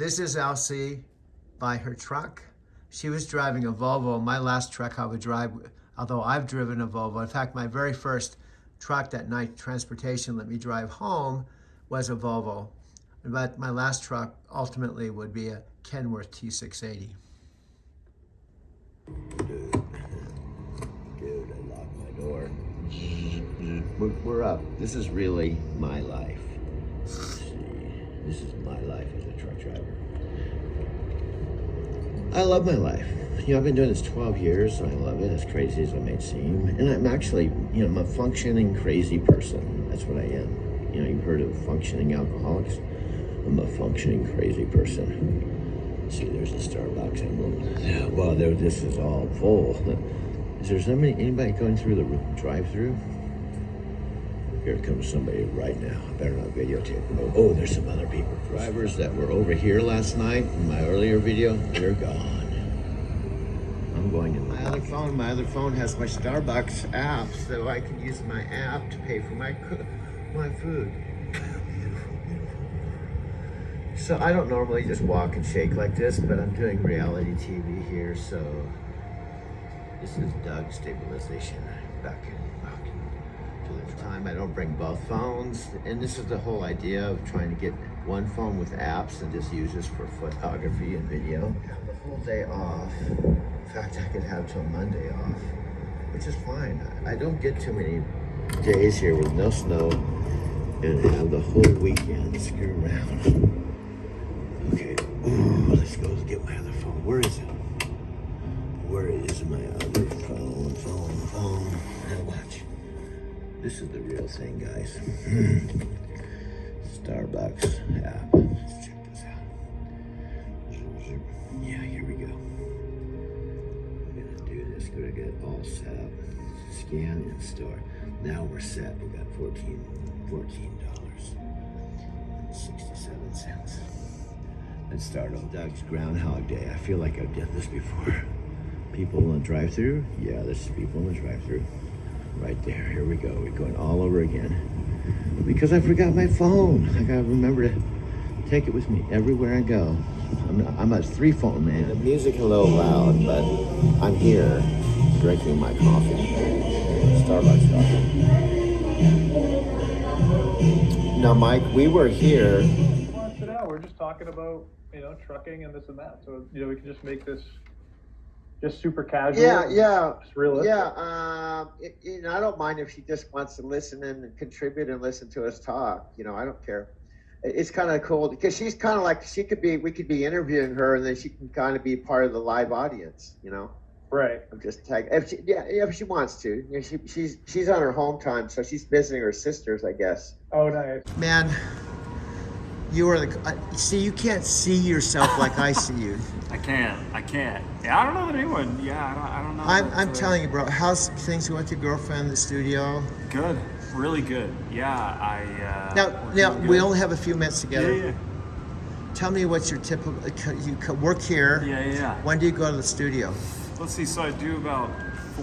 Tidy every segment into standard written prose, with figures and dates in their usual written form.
This is Elsie by her truck. She was driving a Volvo. My last truck I would drive, although I've driven a Volvo. In fact, my very first truck that Knight Transportation let me drive home was a Volvo. But my last truck ultimately would be a Kenworth T680. Dude, I locked my door. We're up. This is really my life. Let's see. This is my life as a truck driver. I love my life. You know, I've been doing this 12 years, and I love it, as crazy as it may seem. And I'm actually, you know, I'm a functioning crazy person. That's what I am. You know, you've heard of functioning alcoholics? I'm a functioning crazy person. See, there's the Starbucks emblem. Well, this is all full. Is there anybody going through the drive-through? Here comes somebody right now. I better not videotape them. Oh, there's some other people. Drivers that were over here last night in my earlier video, they're gone. I'm going to my other phone. My other phone has my Starbucks app, so I can use my app to pay for my food. So I don't normally just walk and shake like this, but I'm doing reality TV here, so this is Doug Stabilization back to the time. I don't bring both phones, and this is the whole idea of trying to get one phone with apps and just use this for photography and video. Have the whole day off. In fact, I could have till Monday off, which is fine. I don't get too many days here with no snow and have the whole weekend to screw around. Okay, ooh, let's go get my other phone. Where is it? Where is my other phone? Now watch. This is the real thing, guys. Starbucks app. Let's check this out. Yeah, here we go. I'm gonna do this. Gonna get all set up. Scan and store. Now we're set. We got $14.67. Let's start on Doug's Groundhog Day. I feel like I've done this before. People in the drive-thru? Yeah, there's people in the drive-thru. Right there, here we go. We're going all over again. Because I forgot my phone. I gotta remember to take it with me everywhere I go. I'm a 3-phone man. The music a little loud, but I'm here drinking my coffee. Starbucks coffee. Now, Mike, we were here. We're just talking about, trucking and this and that. So, we can just make this just super casual. Yeah. Just realistic. Yeah. I don't mind if she just wants to listen and contribute and listen to us talk. I don't care. It's kind of cool because she's kind of like, we could be interviewing her and then she can kind of be part of the live audience, Right. I'm just tagging. If she wants to. She's on her home time, so she's visiting her sisters, I guess. Oh, nice. Man, you are you can't see yourself like I see you. I can't. Yeah, I don't know that anyone. Yeah, I don't know. I'm telling you, bro. How's things with your girlfriend in the studio? Good, really good. Yeah, Now we only have a few minutes together. Yeah. Tell me what's your typical. You work here. Yeah. When do you go to the studio? Let's see. So I do about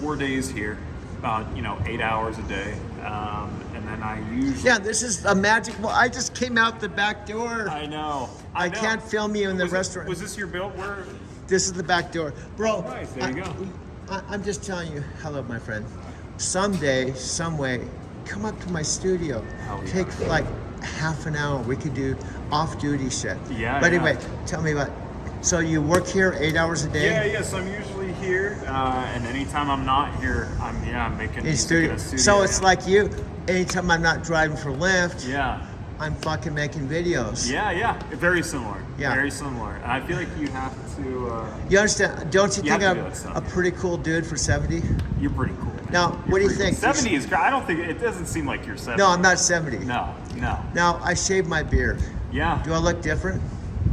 4 days here, about 8 hours a day, and then I usually. Yeah, this is a magical. I just came out the back door. I know. I can't film you in the restaurant. Was this your built? Where? This is the back door, bro. Nice. There you go. I'm just telling you, hello, my friend. Someday, some way, come up to my studio. Hell yeah. Take like half an hour. We could do off-duty shit. Yeah. But anyway, tell me about. So you work here 8 hours a day? Yeah. So I'm usually here, and anytime I'm not here, I'm making music in a studio. So it's like you. Anytime I'm not driving for Lyft. Yeah. I'm fucking making videos. Yeah. Very similar. Yeah. Very similar. And I feel like you have to. You understand? Don't you think have I'm to do that stuff. a pretty cool dude for 70? You're pretty cool. Man. Now, what do you think? 70 is great. I don't think it doesn't seem like you're 70. No, I'm not 70. No. Now, I shaved my beard. Yeah. Do I look different?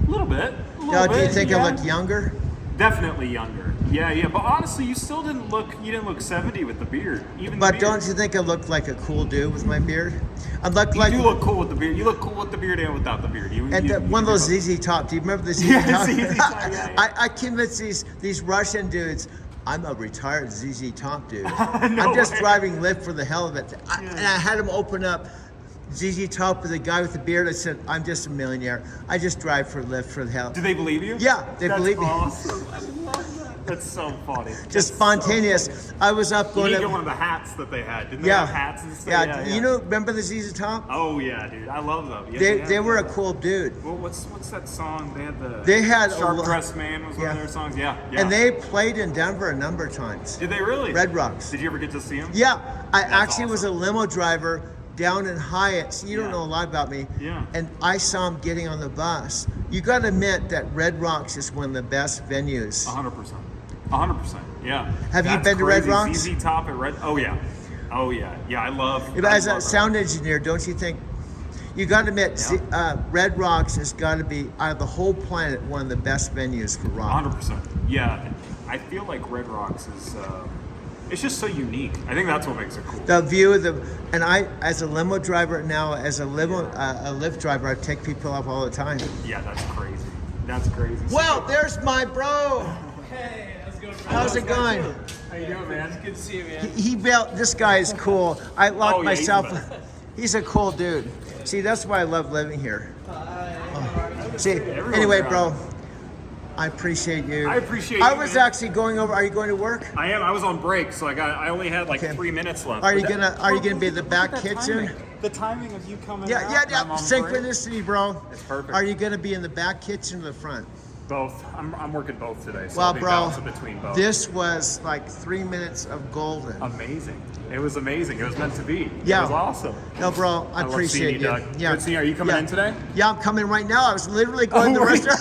A little bit. No, do you think I look younger? Definitely younger. Yeah. But honestly, you still didn't look 70 with the beard. But don't you think I look like a cool dude with my beard? I look You like. do look cool with the beard. You look cool with the beard and without the beard. One of those ZZ Top. Do you remember the ZZ Yeah, Top? ZZ Top, yeah. I convinced these Russian dudes. I'm a retired ZZ Top dude. No I'm just way. driving Lyft for the hell of it. And I had them open up ZZ Top with the guy with the beard. I said, I'm just a millionaire. I just drive for Lyft for the hell. Do they believe you? Yeah, they That's believe me. awesome. I love that. That's so funny. Just spontaneous. I was up You going need to to get one of the hats that they had. Didn't they yeah, have hats and stuff? yeah. You know, remember the ZZ Top? Oh yeah, dude. I love them. Yeah, They were a cool dude. Well, what's that song? They had a Sharp lo- Dressed Man was one Yeah. of their songs. Yeah, yeah. And they played in Denver a number of times. Did they really? Red Rocks. Did you ever get to see them? Yeah, I That's actually was a awesome. limo driver down in Hyatt. So you don't Yeah. know a lot about me. Yeah. And I saw him getting on the bus. You got to admit that Red Rocks is one of the best venues. 100%. 100%. Yeah. Have you That's been to Red crazy. Rocks? ZZ Top at Red. Oh yeah. Oh yeah. Yeah, I love. As I a love sound engineer, don't you think? You got to admit, Red Rocks has got to be out of the whole planet one of the best venues for rock. 100%. Yeah. I feel like Red Rocks is. It's just so unique. I think that's what makes it cool. The view of the, and I, as a limo driver now, as a Lyft driver, I take people up all the time. Yeah, that's crazy. That's crazy. Well, there's my bro. Hey, how's it going? How's it going? How you doing, man? Good to see you, man. He built, this guy is cool. I locked Oh, yeah, he's myself. the best. He's a cool dude. See, that's why I love living here. See, Everyone's anyway, around. bro, I appreciate you. I appreciate I you, was man. actually going over. Are you going to work? I am. I was on break, so I only had like Okay. 3 minutes left. Are you But gonna be in the look back at that kitchen? timing. The timing of you coming Yeah, out. yeah, and yeah. I'm on break. Synchronicity, bro. It's perfect. Are you gonna be in the back kitchen or the front? Both. I'm working both today, so Well, I'll be bro, bouncing between both. this was like 3 minutes of golden. Amazing. It was amazing. It was meant to be. Yeah. It was awesome. No, bro, I love appreciate seeing you, Doug. Yeah. Good seeing you. Are you coming Yeah. in today? Yeah, I'm coming right now. I was literally going to the right. restaurant.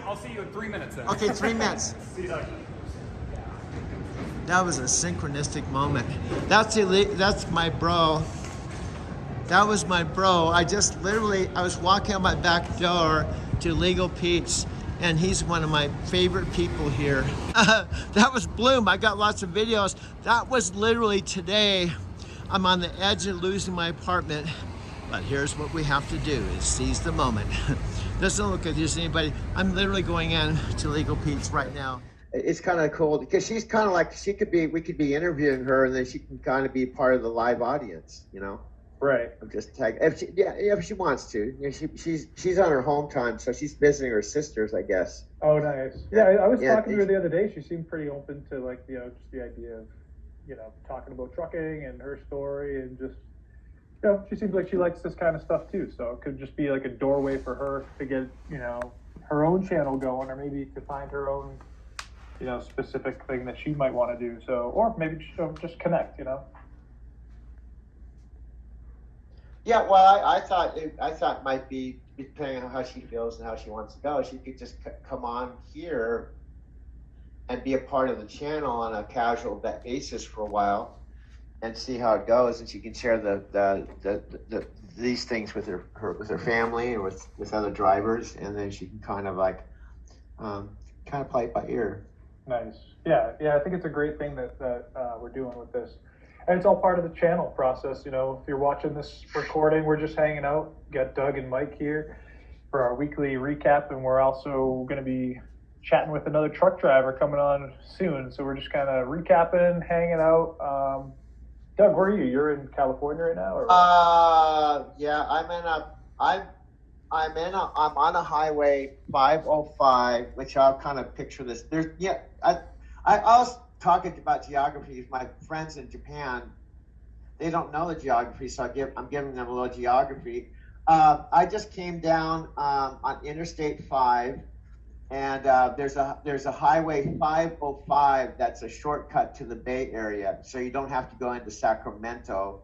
I'll see you in 3 minutes then. Okay, 3 minutes. See you, Doug. That was a synchronistic moment. That's my bro. That was my bro. I was walking out my back door to Legal Pete's, and he's one of my favorite people here. That was Bloom. I got lots of videos. That was literally today. I'm on the edge of losing my apartment, but here's what we have to do is seize the moment. Doesn't look like there's anybody. I'm literally going in to Legal Pete's right now. It's kind of cool because she's kind of like, we could be interviewing her, and then she can kind of be part of the live audience, you know? Right. I'm just tagging. If she wants to. You know, she's on her home time, so she's visiting her sisters, I guess. Oh, nice. Yeah, I was Yeah, talking to her the other day. She seemed pretty open to just the idea of, talking about trucking and her story, and just, she seems like she likes this kind of stuff too. So it could just be like a doorway for her to get, her own channel going, or maybe to find her own, specific thing that she might want to do. So, or maybe just connect, Yeah, well, I thought it might be, depending on how she feels and how she wants to go, she could just come on here and be a part of the channel on a casual basis for a while and see how it goes, and she can share these things with her family and with other drivers, and then she can kind of play it by ear. Nice. Yeah. I think it's a great thing that we're doing with this. And it's all part of the channel process. If you're watching this recording, we're just hanging out. Got Doug and Mike here for our weekly recap, and we're also going to be chatting with another truck driver coming on soon. So we're just kind of recapping, hanging out. Doug, where are you? You're in California right now, or? Yeah, I'm on a highway 505, which I'll kind of picture this. I was talking about geography with my friends in Japan. They don't know the geography, so I'm giving them a little geography. I just came down on Interstate 5, and there's a highway 505 that's a shortcut to the Bay Area, so you don't have to go into Sacramento.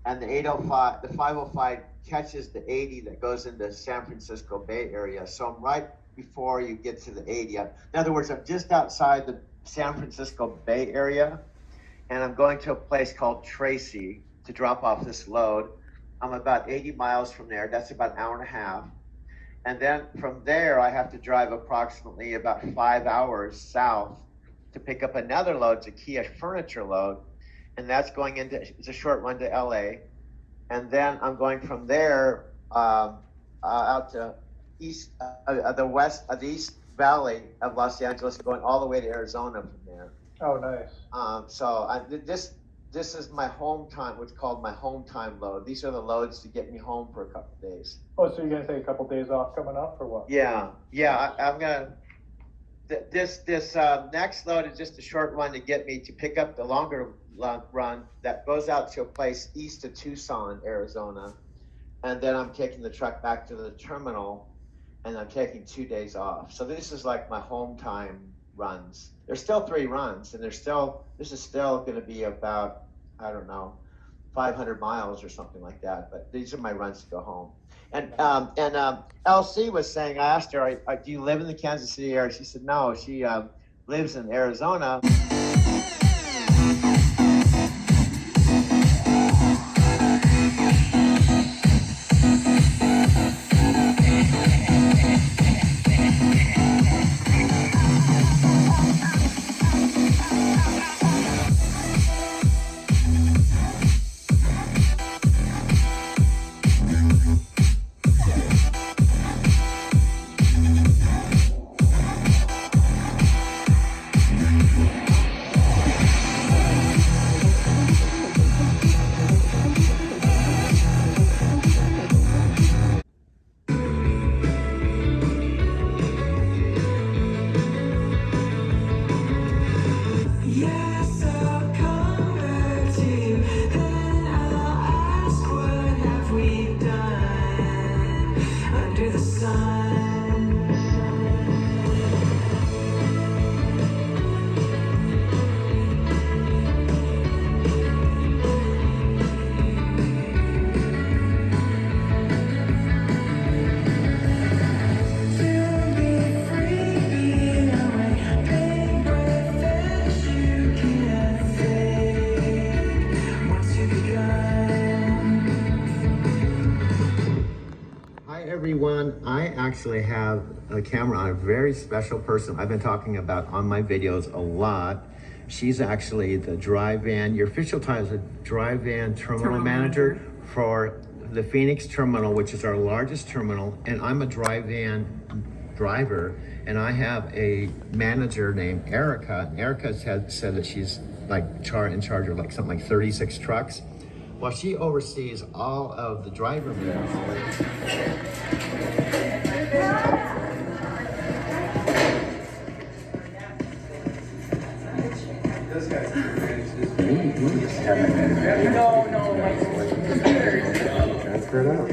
And the 505 catches the 80 that goes into San Francisco Bay Area. So I'm right before you get to the 80. In other words, I'm just outside the San Francisco Bay Area, and I'm going to a place called Tracy to drop off this load. I'm about 80 miles from there. That's about an hour and a half. And then from there, I have to drive approximately about 5 hours south to pick up another load. It's a Kia furniture load, and that's going it's a short run to LA. And then I'm going from there out to the East Valley of Los Angeles, going all the way to Arizona from there. Oh, nice. So this is my home time, what's called my home time load. These are the loads to get me home for a couple of days. Oh, so you're gonna take a couple days off coming up, or what? Yeah, I'm gonna. This next load is just a short one to get me to pick up the longer run that goes out to a place east of Tucson, Arizona, and then I'm taking the truck back to the terminal, and I'm taking 2 days off. So this is like my home time runs. There's still 3 runs, and this is still going to be about, I don't know, 500 miles or something like that. But these are my runs to go home. And LC was saying, I asked her, do you live in the Kansas City area? She said, no, she lives in Arizona. Yes, I'll come back to you, then I'll ask, what have we done under the sun? To be free, being away, big breath that you can't fake once you begun. Hi everyone, I actually have a camera on a very special person I've been talking about on my videos a lot. She's actually the dry van, your official title is a dry van terminal manager for the Phoenix terminal, which is our largest terminal, and I'm a dry van driver, and I have a manager named Erica. Erica said that she's like in charge of like something like 36 trucks. Well, she oversees all of the driver meetings. Transfer it out.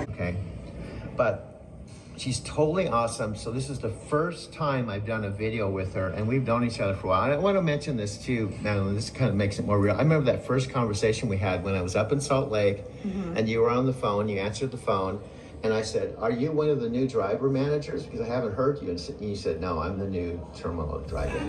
Okay, but she's totally awesome. So this is the first time I've done a video with her, and we've known each other for a while. I want to mention this too, Madeline. This kind of makes it more real. I remember that first conversation we had when I was up in Salt Lake, and you were on the phone. You answered the phone, and I said, "Are you one of the new driver managers? Because I haven't heard you." And you said, "No, I'm the new terminal driver."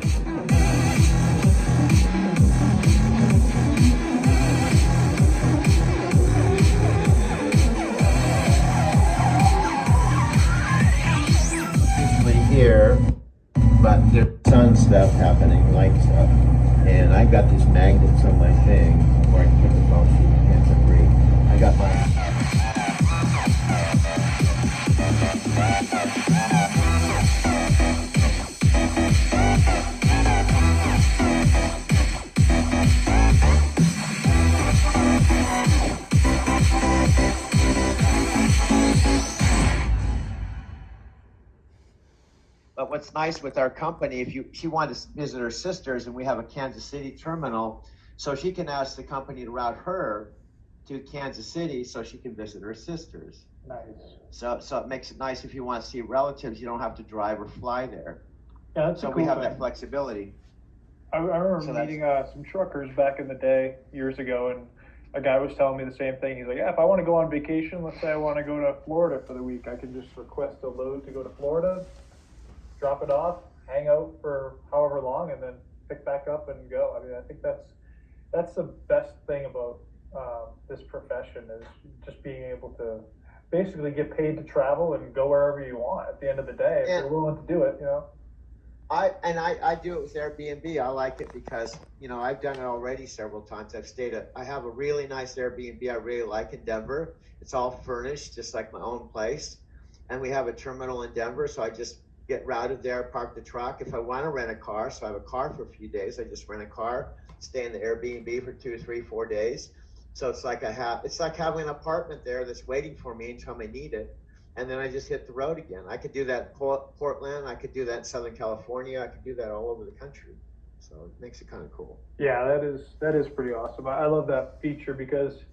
Here, but there's sun stuff happening, light stuff, and I've got these magnets on my thing where I can put the phone so you can't breathe. I got my But what's nice with our company, she wanted to visit her sisters, and we have a Kansas City terminal, so she can ask the company to route her to Kansas City so she can visit her sisters. Nice. So it makes it nice if you want to see relatives, you don't have to drive or fly there. Yeah, that's So a cool we have thing. that flexibility. I remember So that's- meeting some truckers back in the day, years ago, and a guy was telling me the same thing. He's like, yeah, if I want to go on vacation, let's say I want to go to Florida for the week, I can just request a load to go to Florida, drop it off, hang out for however long, and then pick back up and go. I mean, I think that's the best thing about this profession is just being able to basically get paid to travel and go wherever you want at the end of the day. If Yeah. you're willing to do it, you know. I do it with Airbnb. I like it because, you know, I've done it already several times. I have a really nice Airbnb I really like in Denver. It's all furnished, just like my own place. And we have a terminal in Denver, so I just get routed there, park the truck. If I want to rent a car, so I have a car for a few days, I just rent a car, stay in the Airbnb for 2, 3, 4 days. So it's like having an apartment there that's waiting for me until I need it. And then I just hit the road again. I could do that in Portland. I could do that in Southern California. I could do that all over the country. So it makes it kind of cool. Yeah, that is pretty awesome. I love that feature because,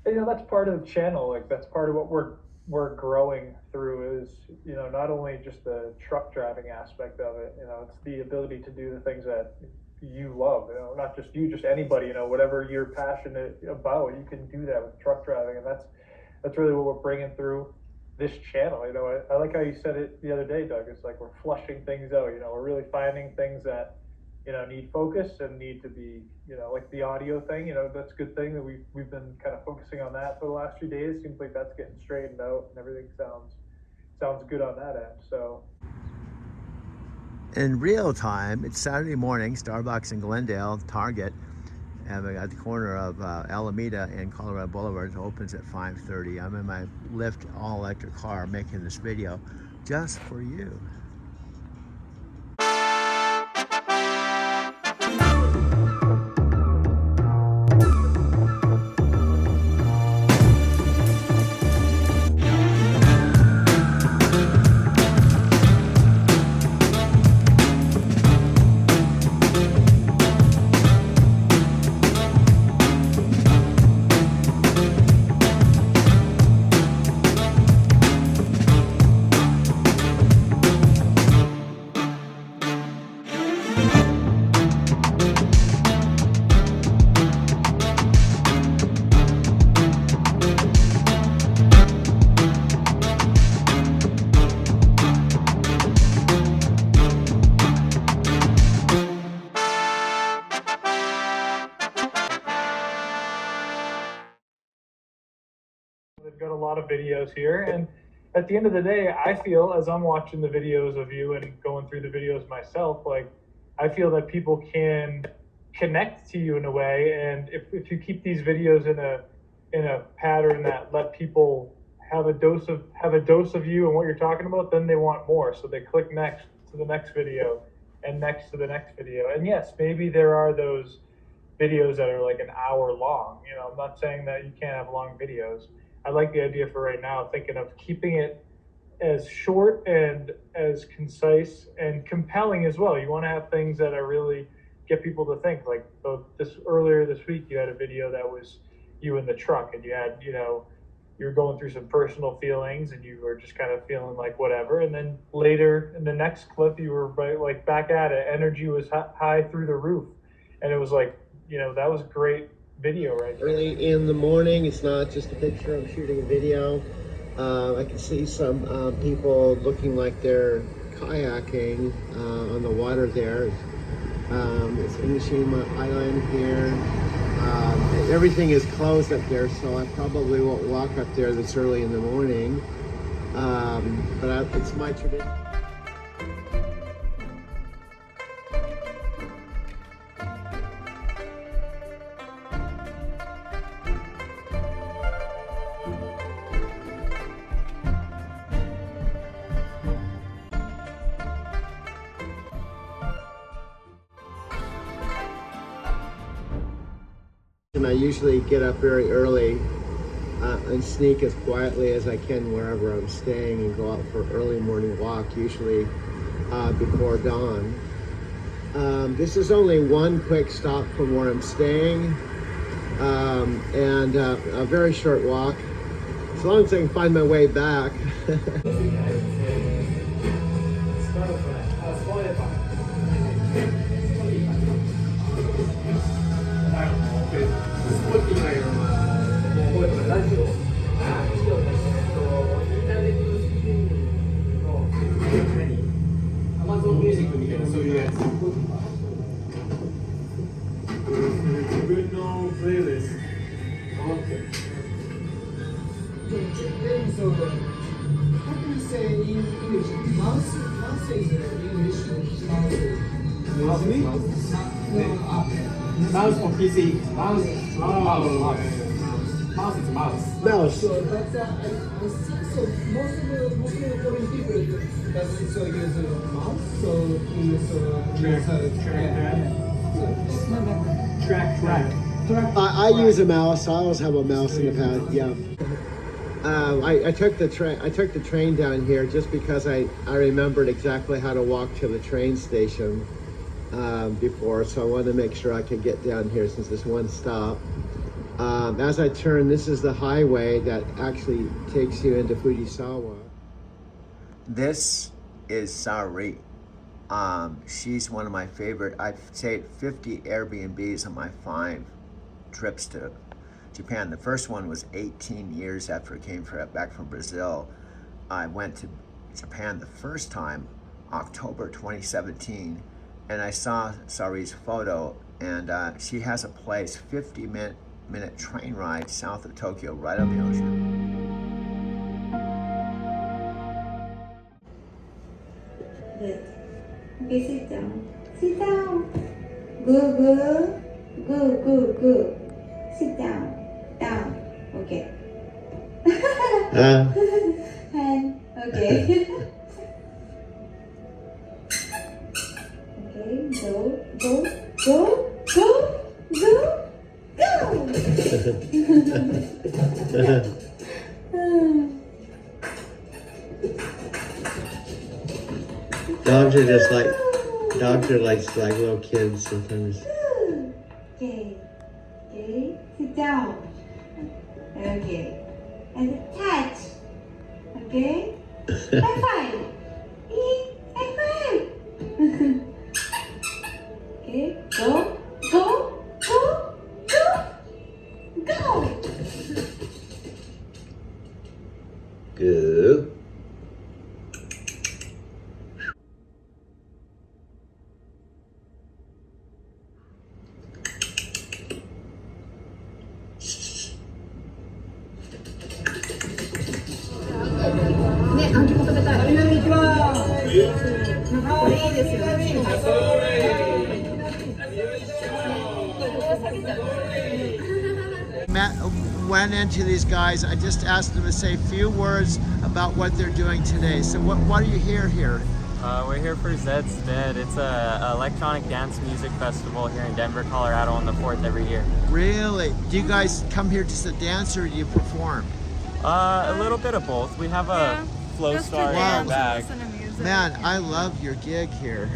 you know, that's part of the channel. Like that's part of what we're growing through is, you know, not only just the truck driving aspect of it, you know, it's the ability to do the things that you love, you know, not just you, just anybody, you know, whatever you're passionate about, you can do that with truck driving. And that's really what we're bringing through this channel. You know, I like how you said it the other day, Doug. It's like we're flushing things out, you know, we're really finding things that, you know, need focus and need to be, you know, like the audio thing, you know, that's a good thing that we've been kind of focusing on that for the last few days. Seems like that's getting straightened out and everything sounds good on that end. So In real time, it's Saturday morning, Starbucks in Glendale, Target, at the corner of Alameda and Colorado Boulevard. It opens at 5:30. I'm in my Lyft all-electric car making this video just for you. they've got a lot of videos here, and at the end of the day, I feel as I'm watching the videos of you and going through the videos myself, like I feel that people can connect to you in a way, and if you keep these videos in a pattern that let people have a dose of you and what you're talking about, then they want more, so they click next to the next video and next to the next video. And yes, maybe there are those videos that are like an hour long. You know, I'm not saying that you can't have long videos. I like the idea for right now, thinking of keeping it as short and as concise and compelling as well. You want to have things that are really get people to think. Like earlier this week, you had a video that was you in the truck, and you had, you know, you were going through some personal feelings and you were just kind of feeling like whatever. And then later in the next clip, you were like back at it. Energy was high through the roof. And it was like, you know, that was great video right there. Early in the morning, it's not just a picture, I'm shooting a video. I can see some people looking like they're kayaking on the water there. It's Inishima Island here. Everything is closed up there, so I probably won't walk up there this early in the morning. But it's my tradition. And I usually get up very early and sneak as quietly as I can wherever I'm staying and go out for an early morning walk, usually before dawn. This is only one quick stop from where I'm staying, and a very short walk, as long as I can find my way back. Okay. Then so, how do you say in English? Mouse? Mouse is English. Mouse is. Mouse is mouse. Mouse for PC. Mouse. Mouse is mouse. Mouse. So, but I think so. Most of the foreign people doesn't so use mouse. So use track. I use a mouse. I always have a mouse in the pad. Yeah. I took the train. I took the train down here just because I remembered exactly how to walk to the train station before, so I wanted to make sure I could get down here since it's one stop. As I turn, this is the highway that actually takes you into Fujisawa. This is Saori. She's one of my favorite. I've stayed 50 Airbnbs on my 5 trips to Japan. The first one was 18 years after I came back from Brazil. I went to Japan the first time, October 2017, and I saw Saori's photo, and she has a place, 50-minute train ride south of Tokyo, right on the ocean. Good. Okay, sit down. Sit down. Good, good. Good, good, good. Sit down. Down. Okay. And okay. Okay, go, go, go, go, go, go. Dogs are like little kids sometimes. Okay. Okay. Sit down. Okay. And touch. Okay. High five. High five. Okay. Go. Go. Go. Go. Go. Good. Went into these guys. I just asked them to say a few words about what they're doing today. So what are you here? We're here for Zed's Dead. It's a electronic dance music festival here in Denver, Colorado on the 4th every year. Really? Do you guys come here just to dance or do you perform? A little bit of both. We have a flow star in our bag. Man, I love your gig here.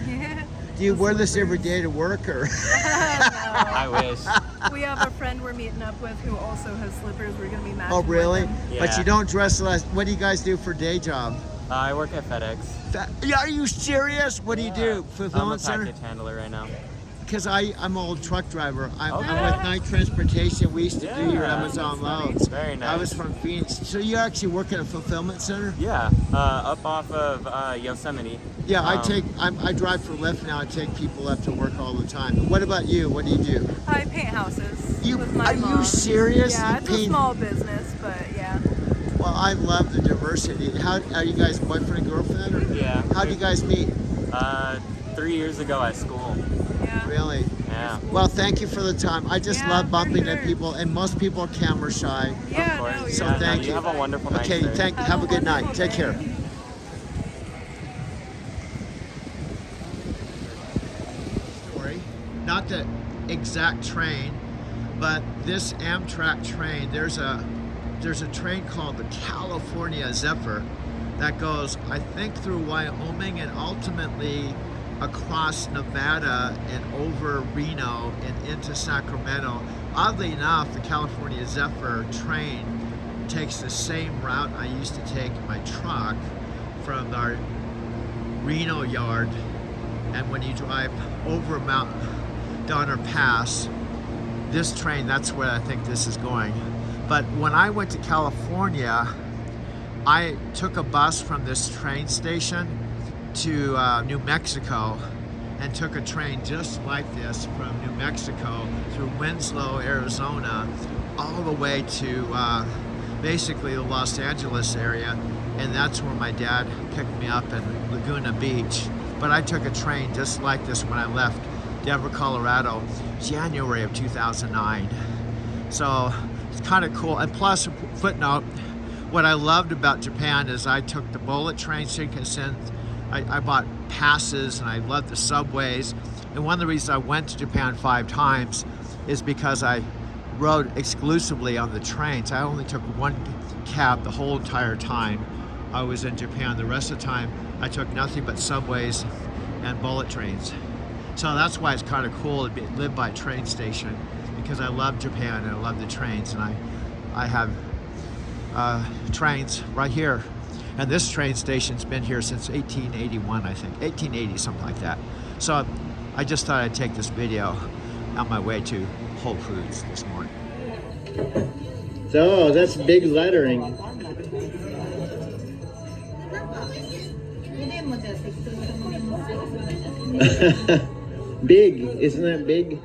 Do you wear this every day to work or? I wish. We have a friend we're meeting up with who also has slippers. We're gonna be matching. Oh really? With them. Yeah. But you don't dress less. What do you guys do for day job? I work at FedEx. Are you serious? What do you do? Fulfillment I'm a center? package handler right now. Because I'm an old truck driver. I'm Okay. with Night Transportation. We used to do your Yeah. Amazon loads. Very nice. I was from Phoenix. So you actually work at a fulfillment center? Yeah, up off of Yosemite. Yeah, I drive for Lyft now. I take people up to work all the time. What about you? What do you do? I paint houses with my Are mom. you serious? Yeah, You it's a paint- small business, but yeah. Well, I love the diversity. How are you guys boyfriend and girlfriend? Or Yeah. how do you guys meet? 3 years ago at school. Yeah. Really? Yeah. Well, thank you for the time. I just Yeah, love for bumping sure. into people, and most people are camera shy. Yeah, Of course. no, So you're thank fine. you. Have a wonderful night. Okay, sir. have a good night. Take care. Story, not the exact train, but this Amtrak train. There's a train called the California Zephyr that goes, I think, through Wyoming and ultimately across Nevada and over Reno and into Sacramento. Oddly enough, the California Zephyr train takes the same route I used to take in my truck from our Reno yard, and when you drive over Mount Donner Pass, this train, that's where I think this is going. But when I went to California, I took a bus from this train station to New Mexico and took a train just like this from New Mexico through Winslow, Arizona, all the way to basically the Los Angeles area, and that's where my dad picked me up in Laguna Beach. But I took a train just like this when I left Denver, Colorado, January of 2009. So it's kind of cool. And plus, footnote, what I loved about Japan is I took the bullet train, Shinkansen. I bought passes and I loved the subways. And one of the reasons I went to Japan 5 times is because I rode exclusively on the trains. I only took one cab the whole entire time I was in Japan. The rest of the time, I took nothing but subways and bullet trains. So that's why it's kind of cool to live by a train station, because I love Japan and I love the trains, and I have trains right here. And this train station's been here since 1881, I think, 1880, something like that. So I just thought I'd take this video on my way to Whole Foods this morning. So that's big lettering. Big, isn't that big?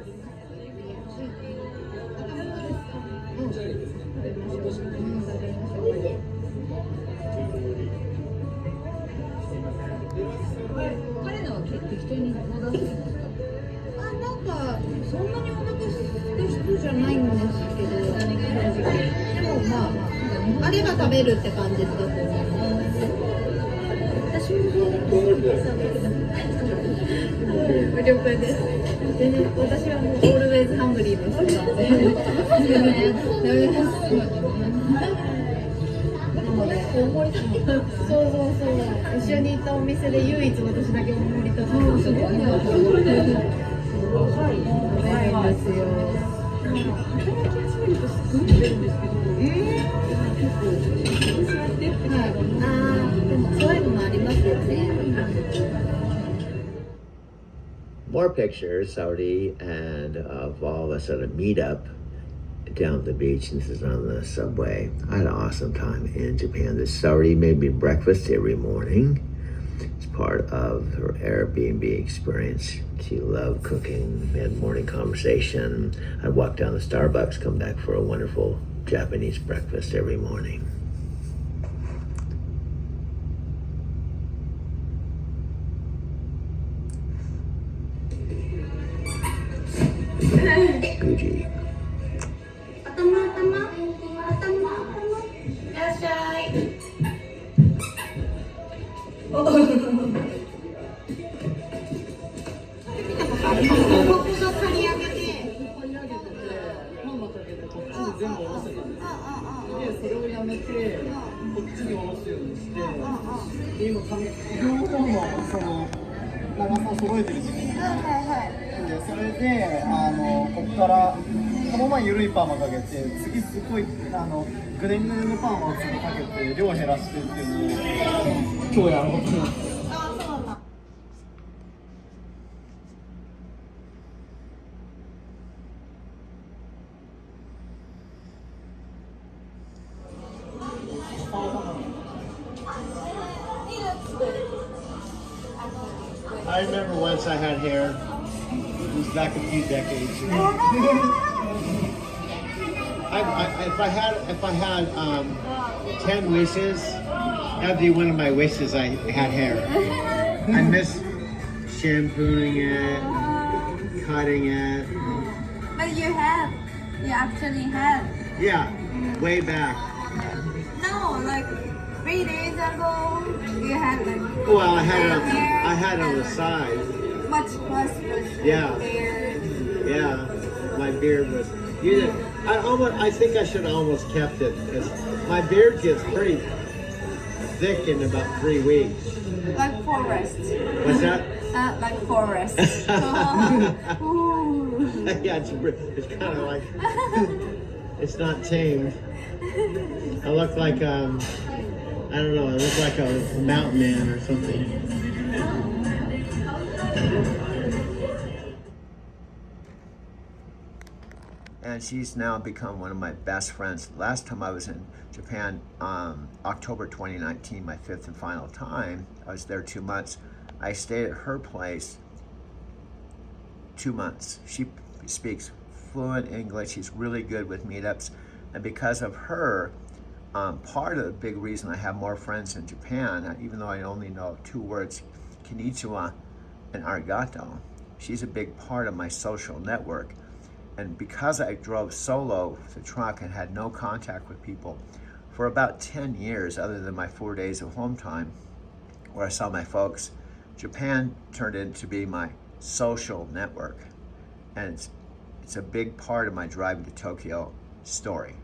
More pictures, Saudi and of all of us at a meetup down at the beach. This is on the subway. I had an awesome time in Japan. This Saudi made me breakfast every morning. It's part of her Airbnb experience. She loved cooking. We had morning conversation. I'd walk down to Starbucks, come back for a wonderful Japanese breakfast every morning. Gucci. I remember once I had hair. It was back a few decades ago. If I had 10 wishes, that'd be one of my wishes. I had hair. I miss shampooing it, cutting it. But you actually had. Yeah, way back. No, like 3 days ago, you had like. Well, I had it on the side. Much was Yeah. there. Yeah, my beard was. I think I should have almost kept it, because my beard gets pretty thick in about 3 weeks. Like forest. What's that? Like forest. Ooh. Yeah, it's kind of like, it's not tamed. I look like, I don't know, I look like a mountain man or something. And she's now become one of my best friends. Last time I was in Japan, October 2019, my 5th and final time. I was there 2 months. I stayed at her place 2 months. She speaks fluent English. She's really good with meetups. And because of her, part of the big reason I have more friends in Japan, even though I only know 2 words, konnichiwa and arigato, she's a big part of my social network. And because I drove solo the truck and had no contact with people for about 10 years, other than my 4 days of home time where I saw my folks, Japan turned into be my social network. And it's a big part of my driving to Tokyo story.